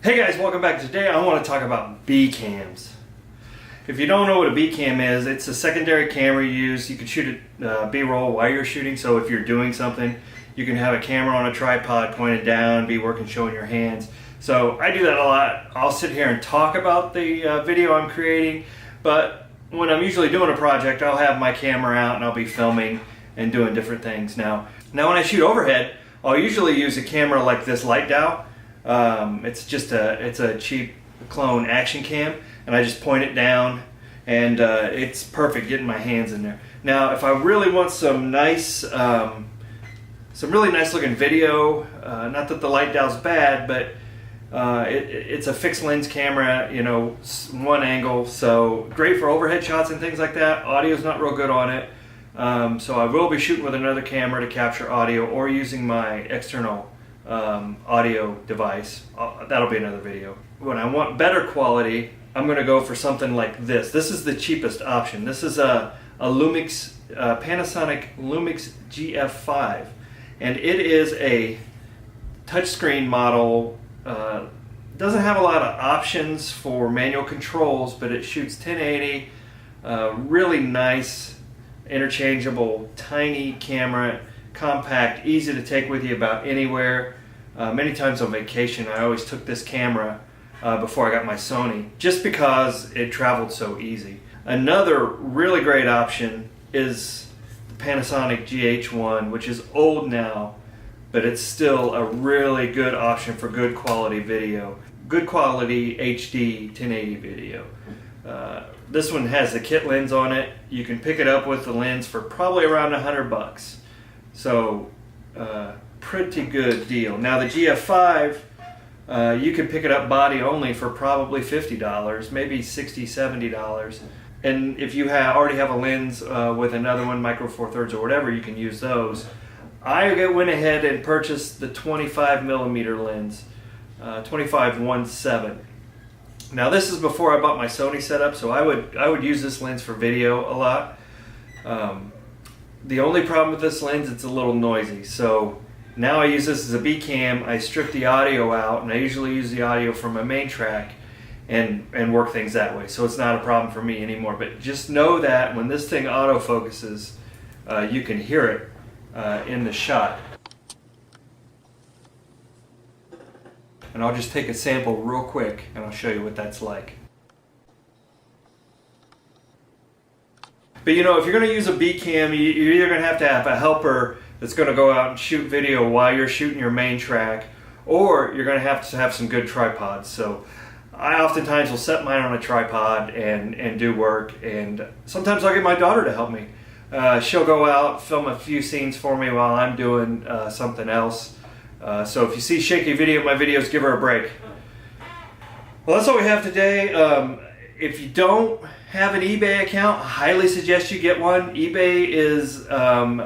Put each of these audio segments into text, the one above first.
Hey guys, welcome back. Today I want to talk about B cams. If you don't know what a B cam is, it's a secondary camera you use. You can shoot it B-roll while you're shooting, so if you're doing something, you can have a camera on a tripod pointed down, be working showing your hands. So I do that a lot. I'll sit here and talk about the video I'm creating, but when I'm usually doing a project, I'll have my camera out and I'll be filming and doing different things. Now when I shoot overhead, I'll usually use a camera like this light dowel. It's a cheap clone action cam, and I just point it down, and it's perfect getting my hands in there. Now, if I really want some really nice looking video, not that the light dowel's bad, but it's a fixed lens camera, you know, one angle, so great for overhead shots and things like that. Audio's not real good on it, so I will be shooting with another camera to capture audio or using my external audio device. That'll be another video. When I want better quality, I'm going to go for something like this. This is the cheapest option. This is a Lumix, Panasonic Lumix GF5, and it is a touchscreen model. Doesn't have a lot of options for manual controls, but it shoots 1080. Really nice, interchangeable, tiny camera. Compact, easy to take with you about anywhere. Many times on vacation, I always took this camera before I got my Sony, just because it traveled so easy. Another really great option is the Panasonic GH1, which is old now, but it's still a really good option for good quality video. Good quality HD 1080 video. This one has the kit lens on it. You can pick it up with the lens for probably around $100. So, pretty good deal. Now the GF5, you can pick it up body only for probably $50, maybe $60, $70. And if you already have a lens with another one, micro four thirds or whatever, you can use those. I went ahead and purchased the 25mm lens, 25-1.7. Now this is before I bought my Sony setup, so I would use this lens for video a lot. The only problem with this lens, it's a little noisy. So now I use this as a B cam. I strip the audio out, and I usually use the audio from my main track and work things that way. So it's not a problem for me anymore. But just know that when this thing autofocuses, you can hear it in the shot. And I'll just take a sample real quick, and I'll show you what that's like. But you know, if you're going to use a B cam, you're either going to have a helper that's going to go out and shoot video while you're shooting your main track, or you're going to have some good tripods. So I oftentimes will set mine on a tripod and do work, and sometimes I'll get my daughter to help me. She'll go out, film a few scenes for me while I'm doing something else. So if you see shaky video in my videos, give her a break. Well, that's all we have today. If you don't have an eBay account, I highly suggest you get one. eBay is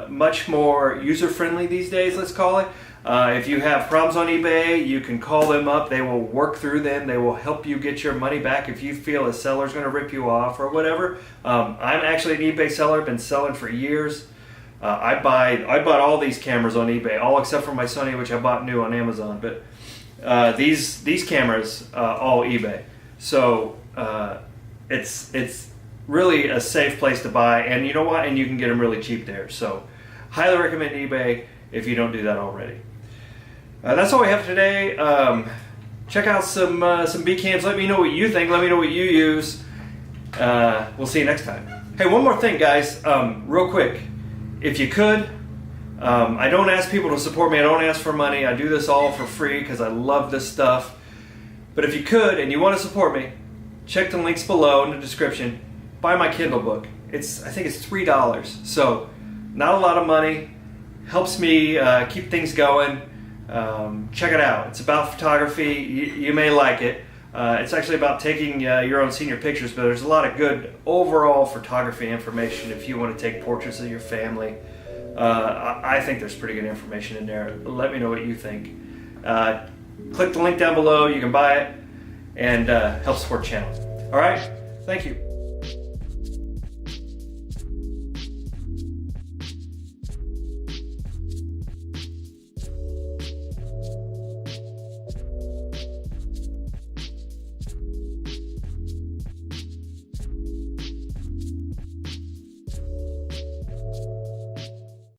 much more user-friendly these days, let's call it. If you have problems on eBay, you can call them up. They will work through them. They will help you get your money back if you feel a seller's going to rip you off or whatever. I'm actually an eBay seller. I've been selling for years. I bought all these cameras on eBay, all except for my Sony, which I bought new on Amazon. But these cameras, all eBay. So it's really a safe place to buy, and you know what? And you can get them really cheap there. So highly recommend eBay if you don't do that already. That's all we have today. Check out some B cams. Let me know what you think. Let me know what you use. We'll see you next time. Hey, one more thing, guys. Real quick, if you could, I don't ask people to support me. I don't ask for money. I do this all for free because I love this stuff. But if you could and you want to support me, check the links below in the description. Buy my Kindle book. I think it's $3. So not a lot of money. Helps me keep things going. Check it out. It's about photography. You may like it. It's actually about taking your own senior pictures, but there's a lot of good overall photography information if you want to take portraits of your family. I think there's pretty good information in there. Let me know what you think. Click the link down below. You can buy it and help support the channel. All right? Thank you.